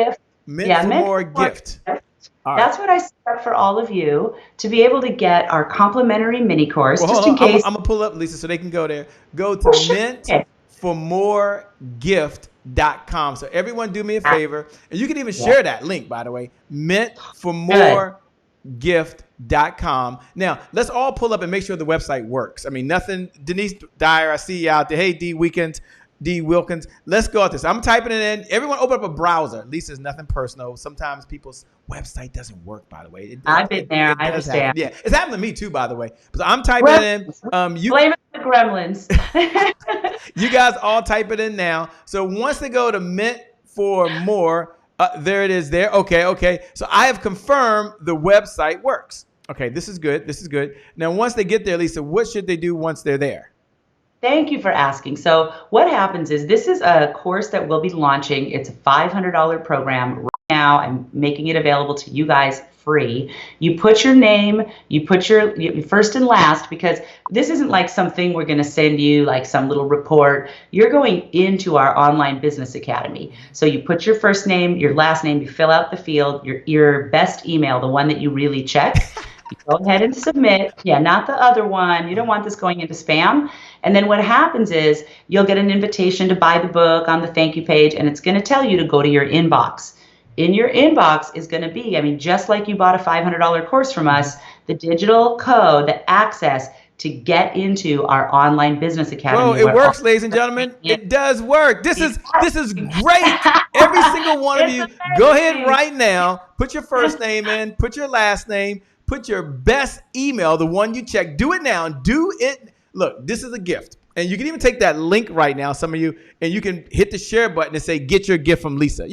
Speaker 1: Meant for more gift.
Speaker 2: Right. That's what I set up for all of you to be able to get our complimentary mini course.
Speaker 1: Well,
Speaker 2: just in case.
Speaker 1: I'm gonna pull up, Lisa, so they can go there. Go to meantformoregift.com. So everyone do me a favor, and you can even share that link, by the way, meantformoregift.com. Now, let's all pull up and make sure the website works. I mean, nothing, Denise Dyer, I see you out there. Hey, D Wilkins. Let's go at this. I'm typing it in. Everyone open up a browser. Lisa's nothing personal. Sometimes people's website doesn't work, by the way.
Speaker 2: I've been there. I understand.
Speaker 1: Yeah, it's happened to me too, by the way. So I'm typing it in. You
Speaker 2: blame it on the gremlins.
Speaker 1: You guys all type it in now. So once they go to meant for more, there it is there. Okay. So I have confirmed the website works. Okay, this is good. Now, once they get there, Lisa, what should they do once they're there?
Speaker 2: Thank you for asking. So what happens is this is a course that we'll be launching. It's a $500 program. Right now, I'm making it available to you guys free. You put your name, you put your first and last, because this isn't like something we're going to send you like some little report. You're going into our online business academy. So you put your first name, your last name, you fill out the field, your best email, the one that you really check. You go ahead and submit. Yeah, not the other one. You don't want this going into spam. And then what happens is you'll get an invitation to buy the book on the thank you page, and it's going to tell you to go to your inbox. In your inbox is going to be, just like you bought a $500 course from us, the digital code, the access to get into our online business academy.
Speaker 1: Oh, it works, ladies and gentlemen. It does work. This is great. Every single one of you, go ahead right now. Put your first name in. Put your last name. Put your best email, the one you check. Do it now. Do it. Look, this is a gift. And you can even take that link right now, some of you, and you can hit the share button and say, get your gift from Lisa.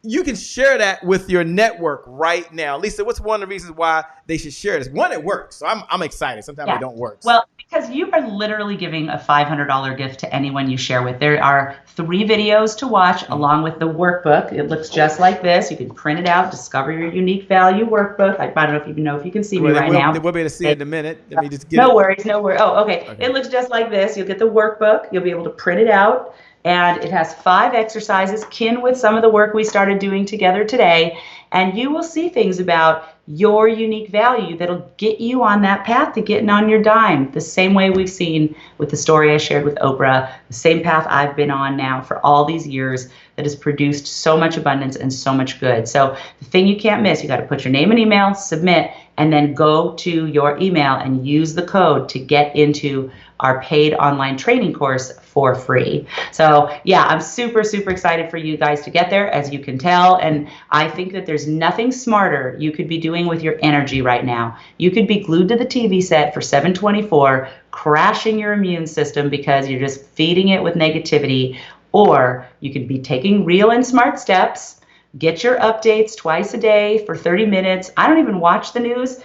Speaker 1: you can share that with your network right now. Lisa, what's one of the reasons why they should share this? One, it works. So I'm excited. Sometimes they don't work.
Speaker 2: Well, because you are literally giving a $500 gift to anyone you share with. There are 3 videos to watch along with the workbook. It looks just like this. You can print it out, discover your unique value workbook. I don't know if you can see me right now.
Speaker 1: We'll be able to see it in a minute. Let me just get
Speaker 2: No worries. Oh, okay. It looks just like this. You'll get the workbook. You'll be able to print it out. And it has 5 exercises, kin with some of the work we started doing together today. And you will see things about your unique value that'll get you on that path to getting on your dime. The same way we've seen with the story I shared with Oprah, the same path I've been on now for all these years that has produced so much abundance and so much good. So the thing you can't miss, you got to put your name and email, submit, and then go to your email and use the code to get into our paid online training course for free. So yeah, I'm super, super excited for you guys to get there, as you can tell. And I think that there's nothing smarter you could be doing with your energy right now. You could be glued to the TV set for 7/24, crashing your immune system because you're just feeding it with negativity, or you could be taking real and smart steps. Get your updates twice a day for 30 minutes. I don't even watch the news.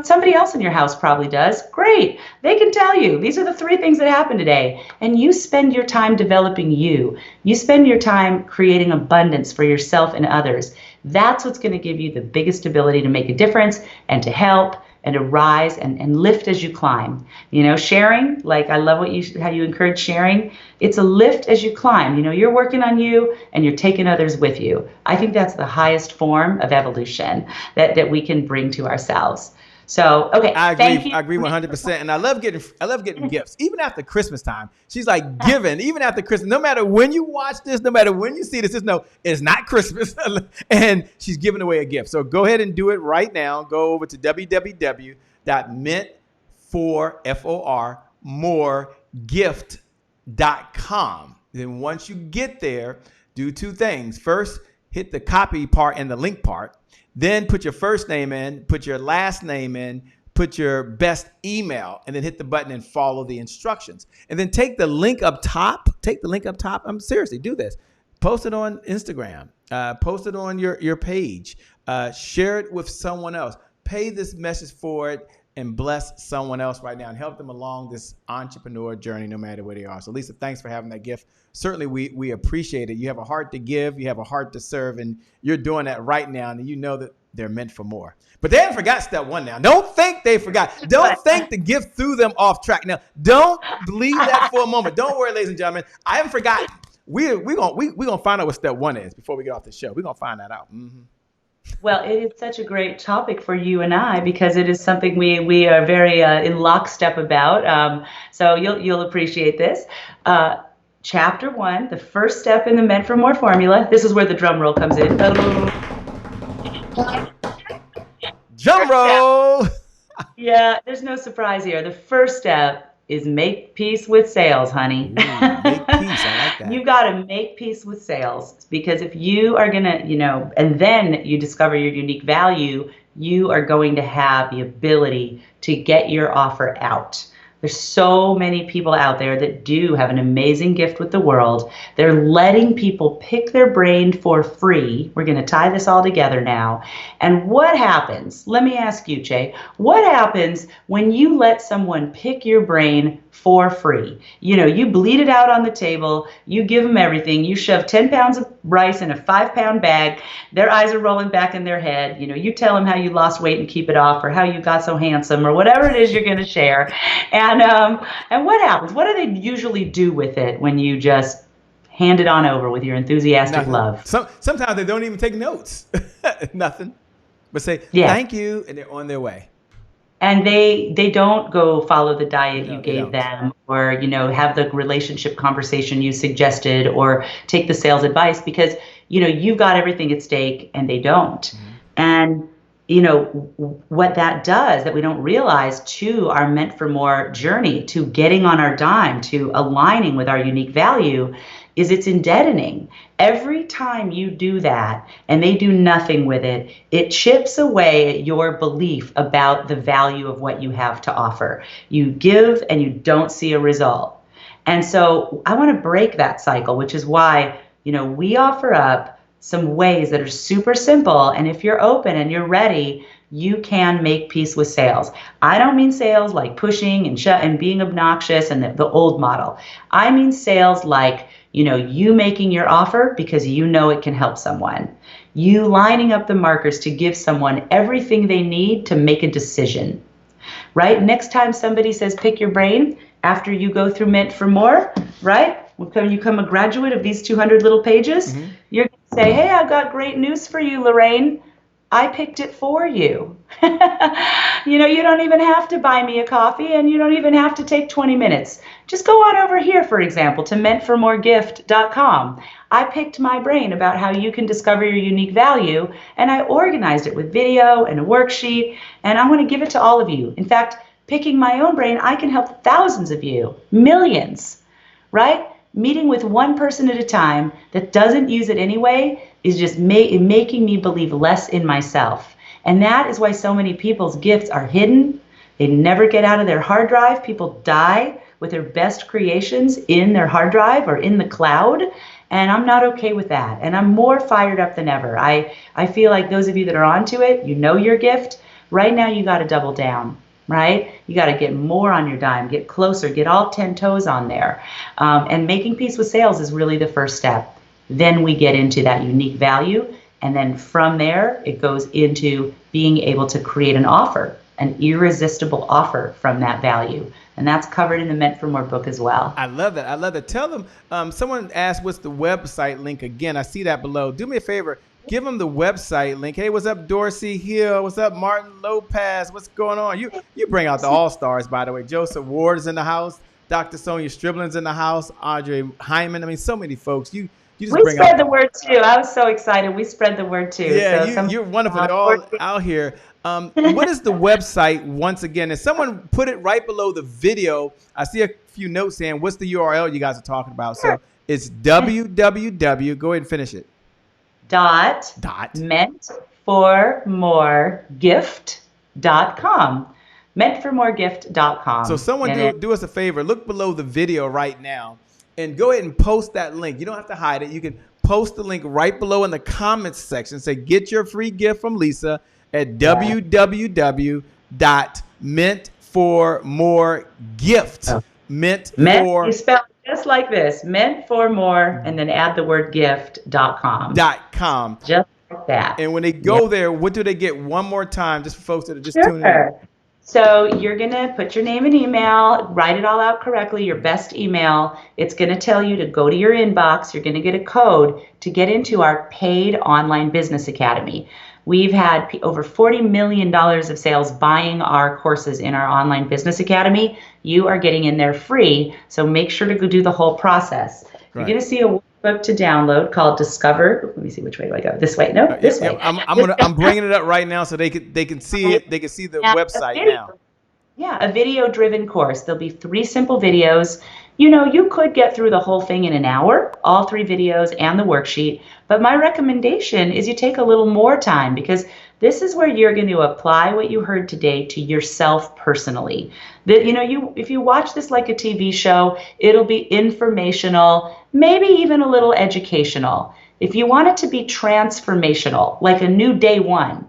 Speaker 2: Somebody else in your house probably does. Great. They can tell you, these are the 3 things that happened today. And you spend your time developing you. You spend your time creating abundance for yourself and others. That's what's going to give you the biggest ability to make a difference and to help and to rise and lift as you climb. Sharing, like I love how you encourage sharing. It's a lift as you climb. You're working on you and you're taking others with you. I think that's the highest form of evolution that we can bring to ourselves. So, okay.
Speaker 1: I agree 100%. And I love getting gifts. Even after Christmas time, she's like giving, even after Christmas, no matter when you watch this, no matter when you see this, it's not Christmas. And she's giving away a gift. So go ahead and do it right now. Go over to www.ment4moregift.com. Then once you get there, do 2 things. First, hit the copy part and the link part. Then put your first name in, put your last name in, put your best email, and then hit the button and follow the instructions. And then take the link up top. Seriously, do this. Post it on Instagram. Post it on your page. Share it with someone else. Pay this message forward and bless someone else right now and help them along this entrepreneur journey, no matter where they are. So Lisa, thanks for having that gift. Certainly we appreciate it. You have a heart to give, you have a heart to serve, and you're doing that right now. And you know that they're meant for more. But they haven't forgot step 1 now. Don't think they forgot. Don't think the gift threw them off track. Now, don't believe that for a moment. Don't worry, ladies and gentlemen. I haven't forgotten. We're gonna find out what step 1 is before we get off the show. We're gonna find that out. Mm-hmm.
Speaker 2: Well, it is such a great topic for you and I, because it is something we are very in lockstep about. So you'll appreciate this. Chapter 1, the first step in the Meant for More formula. This is where the drum roll comes in.
Speaker 1: Drum roll.
Speaker 2: Yeah, there's no surprise here. The first step is make peace with sales, honey.
Speaker 1: Ooh, make peace. I like that.
Speaker 2: You got to make peace with sales, because if you are going to, and then you discover your unique value, you are going to have the ability to get your offer out. There's so many people out there that do have an amazing gift with the world. They're letting people pick their brain for free. We're going to tie this all together now. And what happens? Let me ask you, Jay, what happens when you let someone pick your brain for free? You bleed it out on the table. You give them everything. You shove 10 pounds of rice in a 5-pound bag. Their eyes are rolling back in their head. You tell them how you lost weight and keep it off, or how you got so handsome, or whatever it is you're going to share. And what happens? What do they usually do with it when you just hand it on over with your enthusiastic
Speaker 1: Nothing.
Speaker 2: love?
Speaker 1: Sometimes they don't even take notes. Nothing. But say, thank you, and they're on their way.
Speaker 2: And they don't go follow the diet you gave them, or, have the relationship conversation you suggested, or take the sales advice, because, you've got everything at stake and they don't. Mm-hmm. And what that does that we don't realize to our Meant for More journey, to getting on our dime, to aligning with our unique value, is it's indebting. Every time you do that and they do nothing with it, it chips away at your belief about the value of what you have to offer. You give and you don't see a result. And so I want to break that cycle, which is why, we offer up some ways that are super simple. And if you're open and you're ready, you can make peace with sales. I don't mean sales like pushing and being obnoxious and the old model. I mean sales like, you making your offer because you know it can help someone. You lining up the markers to give someone everything they need to make a decision, right? Next time somebody says, pick your brain, after you go through Meant for More, right? When you become a graduate of these 200 little pages, you're going to say, hey, I've got great news for you, Lorraine. I picked it for you. You don't even have to buy me a coffee, and you don't even have to take 20 minutes. Just go on over here, for example, to mentformoregift.com. I picked my brain about how you can discover your unique value, and I organized it with video and a worksheet, and I want to give it to all of you. In fact, picking my own brain, I can help thousands of you, millions, right? Meeting with one person at a time that doesn't use it anyway is just making me believe less in myself. And that is why so many people's gifts are hidden. They never get out of their hard drive. People die with their best creations in their hard drive or in the cloud. And I'm not okay with that. And I'm more fired up than ever. I feel like those of you that are onto it, your gift. Right now, you got to double down. Right? You got to get more on your dime, get closer, get all 10 toes on there. And making peace with sales is really the first step. Then we get into that unique value. And then from there, it goes into being able to create an offer, an irresistible offer from that value. And that's covered in the Meant for More book as well.
Speaker 1: I love that. I love that. Tell them, someone asked what's the website link again. I see that below. Do me a favor. Give them the website link. Hey, what's up, Dorsey Hill? What's up, Martin Lopez? What's going on? You bring out the all-stars, by the way. Joseph Ward is in the house. Dr. Sonia Striblin's in the house. Audrey Hyman. I mean, so many folks. You just
Speaker 2: we
Speaker 1: bring
Speaker 2: spread
Speaker 1: out
Speaker 2: the word, too. I was so excited. We spread the word, too.
Speaker 1: Yeah,
Speaker 2: so
Speaker 1: you're wonderful. They're all out here. What is the website once again? And someone put it right below the video. I see a few notes saying, what's the URL you guys are talking about? So it's www. Go ahead and finish it.
Speaker 2: Mentformoregift.com. Mentformoregift.com.
Speaker 1: So someone do us a favor. Look below the video right now and go ahead and post that link. You don't have to hide it. You can post the link right below in the comments section. Say, get your free gift from Lisa at www.mentformoregift.
Speaker 2: You spell it just like this, Meant for More, and then add the word gift.com. Just like that.
Speaker 1: And when they go there, what do they get one more time, just for folks that are just tuning in?
Speaker 2: So you're going to put your name and email, write it all out correctly, your best email. It's going to tell you to go to your inbox. You're going to get a code to get into our paid online business academy. We've had over $40 million of sales buying our courses in our online business academy. You are getting in there free, so make sure to go do the whole process. Right. You're going to see a workbook to download called Discover. Let me see, which way do I go? This way? No, this way.
Speaker 1: I'm bringing it up right now so they can see it. They can see the website now.
Speaker 2: Yeah, a video-driven course. There'll be 3 simple videos. You could get through the whole thing in an hour, all 3 videos and the worksheet. But my recommendation is you take a little more time, because this is where you're going to apply what you heard today to yourself personally. If you watch this like a TV show, it'll be informational, maybe even a little educational. If you want it to be transformational, like a new day one,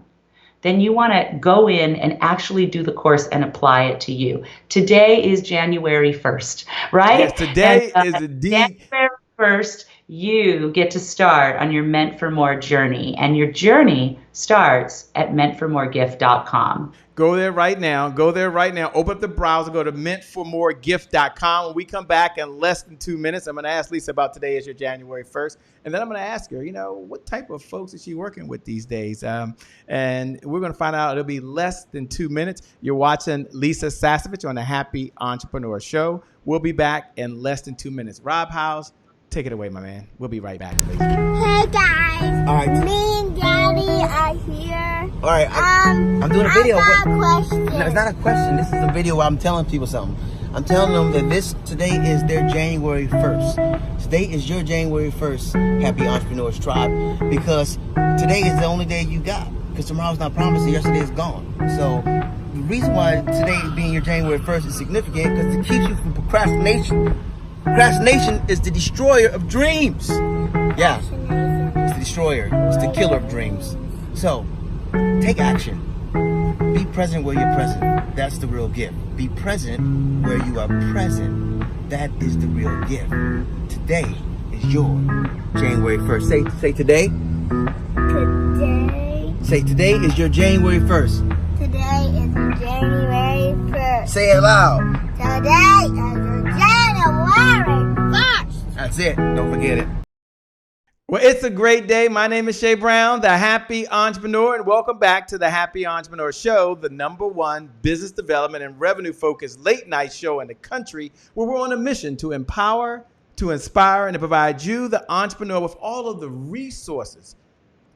Speaker 2: then you want to go in and actually do the course and apply it to you. Today is January 1st, right?
Speaker 1: Yes, today is indeed.
Speaker 2: January 1st, you get to start on your Meant for More journey. And your journey starts at mentformoregift.com.
Speaker 1: Go there right now. Open up the browser. Go to mentformoregift.com. When we come back in less than 2 minutes, I'm going to ask Lisa about today is your January 1st. And then I'm going to ask her, what type of folks is she working with these days? And we're going to find out. It'll be less than 2 minutes. You're watching Lisa Sasevich on the Happy Entrepreneur Show. We'll be back in less than 2 minutes. Rob Howes, take it away, my man. We'll be right back, please.
Speaker 5: Hey guys,
Speaker 6: All right.
Speaker 5: me and Daddy are here.
Speaker 6: All right, I'm doing a video.
Speaker 5: I got a question.
Speaker 6: No, it's not a question. This is a video where I'm telling people something. I'm telling them that today is their January 1st. Today is your January 1st Happy Entrepreneurs Tribe, because today is the only day you got. Because tomorrow's not promised and yesterday is gone. So the reason why today being your January 1st is significant, because it keeps you from procrastination. Procrastination is the destroyer of dreams. Yeah. It's the destroyer. It's the killer of dreams. So, take action. Be present where you're present. That's the real gift. Be present where you are present. That is the real gift. Today is your January 1st. Say today.
Speaker 5: Today.
Speaker 6: Say today is your January 1st.
Speaker 5: Today is January 1st.
Speaker 6: Say it loud.
Speaker 5: Today is January 1st.
Speaker 6: That's it. Don't forget it.
Speaker 1: Well, it's a great day. My name is Shay Brown, the Happy Entrepreneur, and welcome back to the Happy Entrepreneur Show, the #1 business development and revenue-focused late-night show in the country, where we're on a mission to empower, to inspire, and to provide you, the entrepreneur, with all of the resources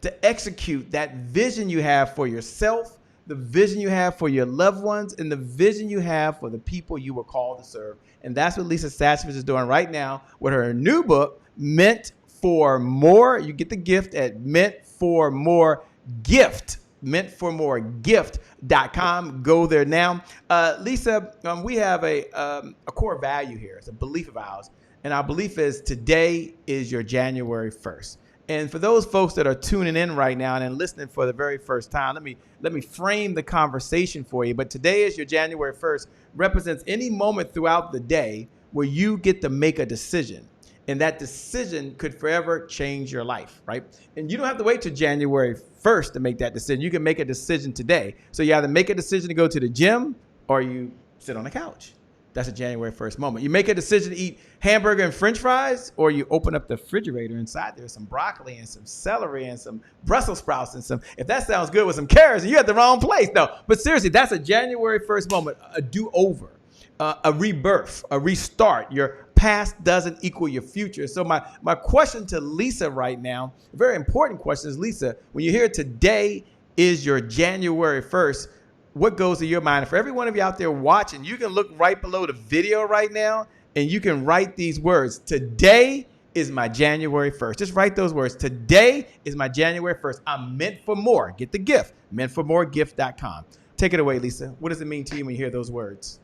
Speaker 1: to execute that vision you have for yourself, the vision you have for your loved ones, and the vision you have for the people you were called to serve. And that's what Lisa Sasevich is doing right now with her new book, Meant for More. You get the gift at meantformoregift.com. Go there now. Lisa, we have a core value here. It's a belief of ours. And our belief is today is your January 1st. And for those folks that are tuning in right now and listening for the very first time, let me frame the conversation for you. But today is your January 1st, represents any moment throughout the day where you get to make a decision. And that decision could forever change your life, right? And you don't have to wait till January 1st to make that decision. You can make a decision today. So you either make a decision to go to the gym or you sit on the couch. That's a January 1st moment. You make a decision to eat hamburger and french fries, or you open up the refrigerator. Inside there's some broccoli and some celery and some Brussels sprouts and some, if that sounds good, with some carrots, and you're at the wrong place. No, but seriously, that's a January 1st moment, a do-over, a rebirth, a restart. Your past doesn't equal your future. So my question to Lisa right now, a very important question is, Lisa, when you hear today is your January 1st, what goes to your mind? For every one of you out there watching, you can look right below the video right now and you can write these words. Today is my January 1st. Just write those words. Today is my January 1st. I'm meant for more. Get the gift. Meantformoregift.com. Take it away, Lisa. What does it mean to you when you hear those words?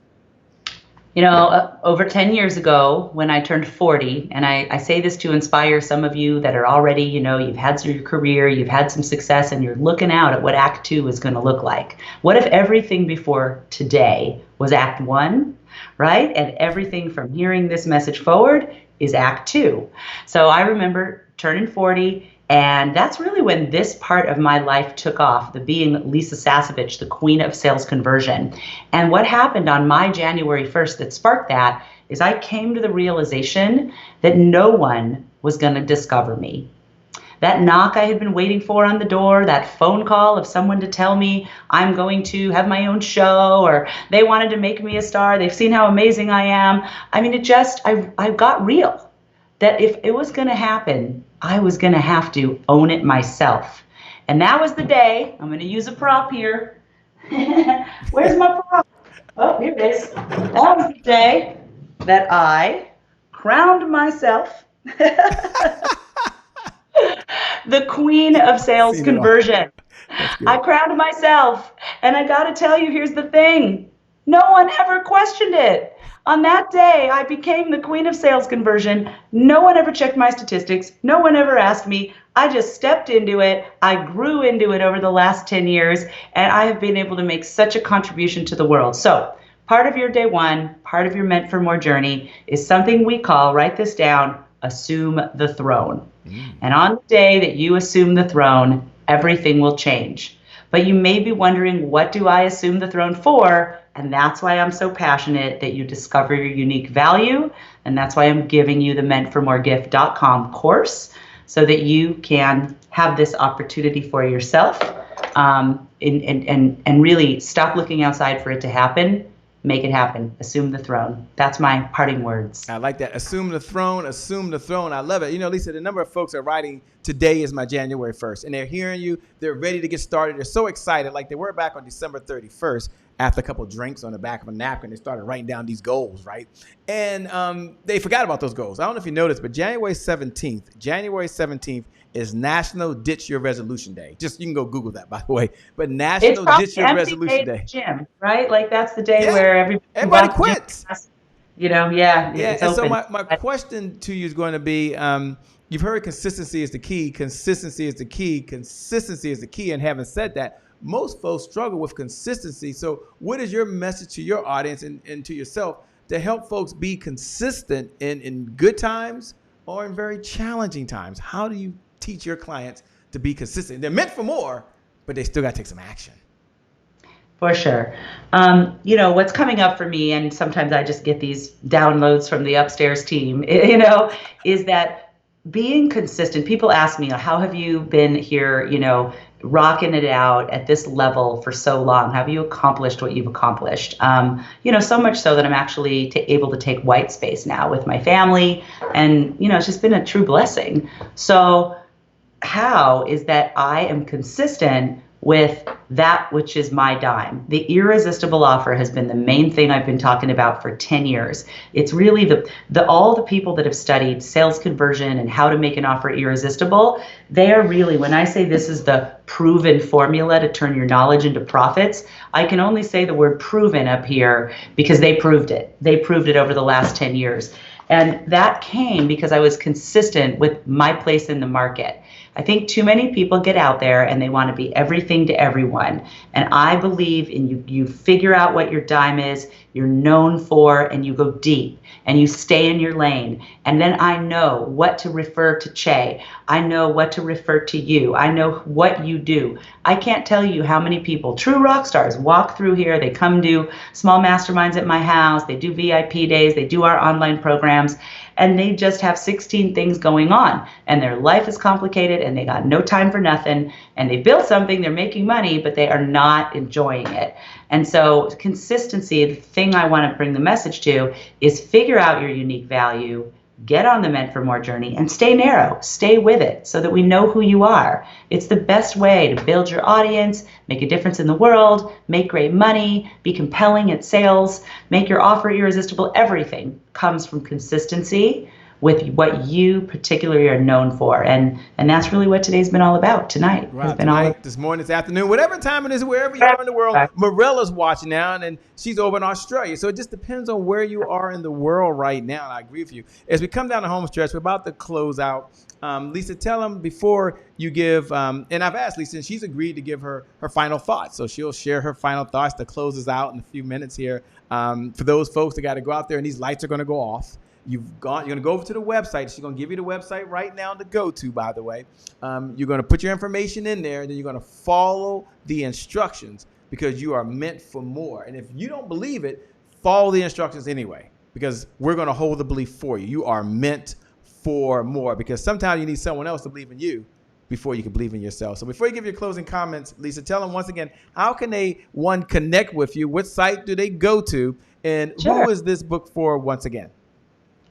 Speaker 2: You know, over 10 years ago when I turned 40, and I say this to inspire some of you that are already, you've had your career, you've had some success, and you're looking out at what Act 2 is going to look like. What if everything before today was Act 1, right? And everything from hearing this message forward is Act 2. So I remember turning 40, and that's really when this part of my life took off, the being Lisa Sasevich, the queen of sales conversion. And what happened on my January 1st that sparked that is I came to the realization that no one was going to discover me. That knock I had been waiting for on the door, that phone call of someone to tell me I'm going to have my own show, or they wanted to make me a star, they've seen how amazing I am. I mean, I got real. That if it was going to happen, I was going to have to own it myself. And that was the day, I'm going to use a prop here. Where's my prop? Oh, here it is. That was the day that I crowned myself the queen of sales conversion. I crowned myself. And I got to tell you, here's the thing. No one ever questioned it. On that day, I became the queen of sales conversion. No one ever checked my statistics. No one ever asked me. I just stepped into it. I grew into it over the last 10 years, and I have been able to make such a contribution to the world. So part of your day one, part of your Meant for More journey is something we call, write this down, assume the throne. And on the day that you assume the throne, everything will change. But you may be wondering, what do I assume the throne for? And that's why I'm so passionate that you discover your unique value. And that's why I'm giving you the meantformoregift.com course so that you can have this opportunity for yourself and really stop looking outside for it to happen. Make it happen. Assume the throne. That's my parting words.
Speaker 1: I like that. Assume the throne. Assume the throne. I love it. Lisa, the number of folks are writing today is my January 1st, and they're hearing you. They're ready to get started. They're so excited, like they were back on December 31st after a couple of drinks on the back of a napkin. They started writing down these goals, right? And they forgot about those goals. I don't know if you noticed, but January 17th is National Ditch Your Resolution Day. Just, you can go Google that, by the way. But National Ditch Your Resolution Day.
Speaker 2: Gym, right? Like that's the day where everybody
Speaker 1: quits.
Speaker 2: Yeah.
Speaker 1: Yeah,
Speaker 2: It's
Speaker 1: and so
Speaker 2: open.
Speaker 1: my question to you is going to be, you've heard consistency is the key, consistency is the key, consistency is the key. And having said that, most folks struggle with consistency. So what is your message to your audience and to yourself to help folks be consistent in good times or in very challenging times? How do you teach your clients to be consistent? They're meant for more, but they still got to take some action.
Speaker 2: For sure. What's coming up for me, and sometimes I just get these downloads from the upstairs team, is that being consistent. People ask me, how have you been here, rocking it out at this level for so long? Have you accomplished what you've accomplished? So much so that I'm actually able to take white space now with my family. And, it's just been a true blessing. So how is that I am consistent with that which is my dime? The irresistible offer has been the main thing I've been talking about for 10 years. It's really all the people that have studied sales conversion and how to make an offer irresistible. They are really, when I say this is the proven formula to turn your knowledge into profits, I can only say the word proven up here because they proved it. They proved it over the last 10 years. And that came because I was consistent with my place in the market. I think too many people get out there and they want to be everything to everyone. And I believe in you figure out what your dime is, you're known for, and you go deep and you stay in your lane. And then I know what to refer to Che. I know what to refer to you. I know what you do. I can't tell you how many people, true rock stars, walk through here. They come do small masterminds at my house. They do VIP days. They do our online programs. And they just have 16 things going on. And their life is complicated and they got no time for nothing. And they built something, they're making money, but they are not enjoying it. And so consistency, the thing I want to bring the message to is figure out your unique value, get on the Meant for More journey, and stay narrow, stay with it so that we know who you are. It's the best way to build your audience, make a difference in the world, make great money, be compelling at sales, make your offer irresistible. Everything comes from consistency with what you particularly are known for. And that's really what today's been all about. Tonight
Speaker 1: Right,
Speaker 2: has been
Speaker 1: tonight, this morning, this afternoon, whatever time it is, wherever you are in the world. Morella's watching now, and she's over in Australia. So it just depends on where you are in the world right now. And I agree with you. As we come down the home stretch, we're about to close out. Lisa, tell them before you give, and I've asked Lisa, and she's agreed to give her final thoughts. So she'll share her final thoughts to close us out in a few minutes here. For those folks that got to go out there, and these lights are going to go off. You're going to go over to the website. She's going to give you the website right now to go to, by the way. You're going to put your information in there, and then you're going to follow the instructions because you are meant for more. And if you don't believe it, follow the instructions anyway, because we're going to hold the belief for you. You are meant for more, because sometimes you need someone else to believe in you before you can believe in yourself. So before you give your closing comments, Lisa, tell them once again, how can they, one, connect with you? What site do they go to? And who is this book for once again?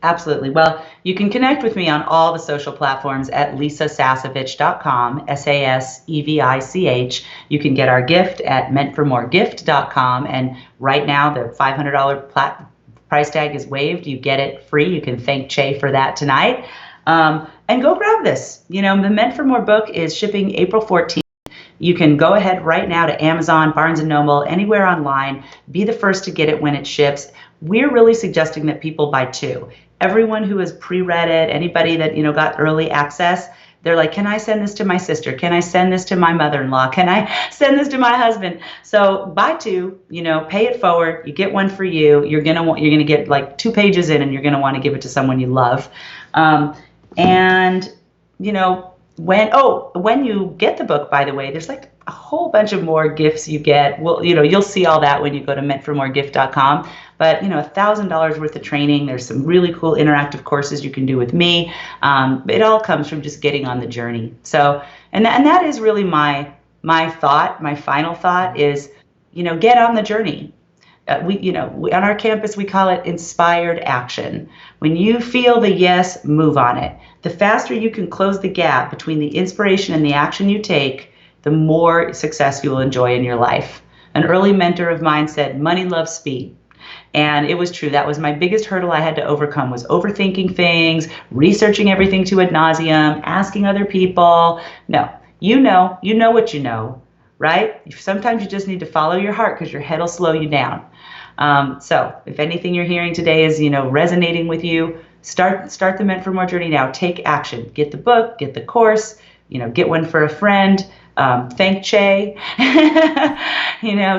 Speaker 2: Absolutely. Well, you can connect with me on all the social platforms at lisasasevich.com, SASEVICH. You can get our gift at mentformoregift.com. And right now, the $500 price tag is waived. You get it free. You can thank Che for that tonight. And go grab this. The Meant for More book is shipping April 14th. You can go ahead right now to Amazon, Barnes & Noble, anywhere online. Be the first to get it when it ships. We're really suggesting that people buy two. Everyone who has pre-read it, anybody that got early access, they're like, can I send this to my sister? Can I send this to my mother-in-law? Can I send this to my husband? So buy two, pay it forward. You get one for you. You're gonna get like 2 pages in, and you're gonna want to give it to someone you love. When you get the book, by the way, there's like a whole bunch of more gifts you get. Well, you'll see all that when you go to mentformoregift.com. But $1,000 worth of training. There's some really cool interactive courses you can do with me. It all comes from just getting on the journey. So, and that is really my thought. My final thought is, get on the journey. On our campus, we call it inspired action. When you feel the yes, move on it. The faster you can close the gap between the inspiration and the action you take, the more success you will enjoy in your life. An early mentor of mine said, money loves speed. And it was true. That was my biggest hurdle I had to overcome, was overthinking things, researching everything to ad nauseum, asking other people. No, you know what you know, right? Sometimes you just need to follow your heart because your head will slow you down. So if anything you're hearing today is, resonating with you, start the Meant for More journey now. Take action. Get the book, get the course, get one for a friend. Thank Che,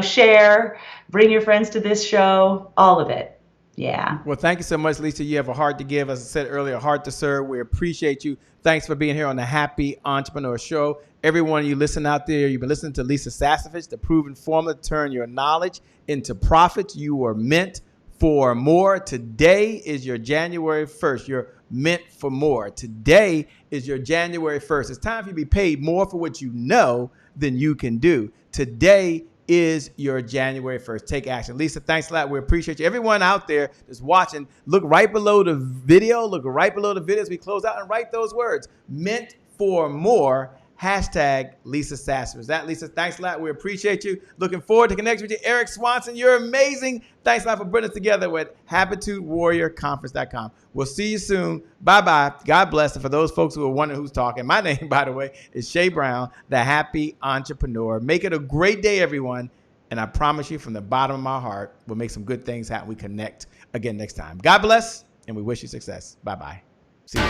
Speaker 2: share, bring your friends to this show, all of it. Yeah.
Speaker 1: Well, thank you so much, Lisa. You have a heart to give. As I said earlier, a heart to serve. We appreciate you. Thanks for being here on the Happy Entrepreneur Show. Everyone you listen out there, you've been listening to Lisa Sasevich, the proven formula to turn your knowledge into profits. You are meant for more. Today is your January 1st. You're meant for more. Today is your January 1st. It's time for you to be paid more for what you know than you can do. Today is your January 1st. Take action. Lisa, thanks a lot. We appreciate you. Everyone out there that's watching, look right below the video. Look right below the video as we close out and write those words. Meant for more. Hashtag Lisa Sasevich. That, Lisa, thanks a lot. We appreciate you. Looking forward to connecting with you. Eric Swanson, you're amazing. Thanks a lot for bringing us together with HabitudeWarriorConference.com. We'll see you soon. Bye-bye. God bless. And for those folks who are wondering who's talking, my name, by the way, is Shay Brown, the Happy Entrepreneur. Make it a great day, everyone. And I promise you from the bottom of my heart, we'll make some good things happen. We connect again next time. God bless, and we wish you success. Bye-bye. See you.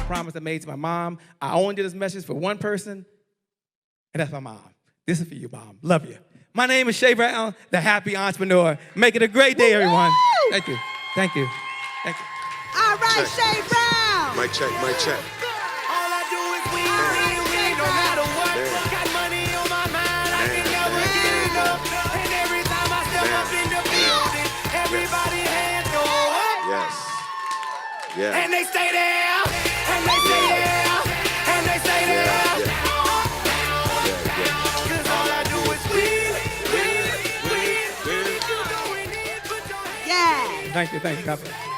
Speaker 1: Promise I made to my mom. I only did this message for one person, and that's my mom. This is for you, Mom. Love you. My name is Shay Brown, the Happy Entrepreneur. Make it a great day, everyone. Thank you. Thank you. Thank you.
Speaker 3: All right, Shay Brown.
Speaker 4: Mic check, mic check.
Speaker 3: All I do is win, no matter what. Got money on my mind, I can never get enough. And every time I step up in the building, everybody hands go up.
Speaker 4: Yes. Yeah.
Speaker 3: And they stay there. And they stay there, and they stay there. Cause all I do is win.
Speaker 1: Thank you. God bless.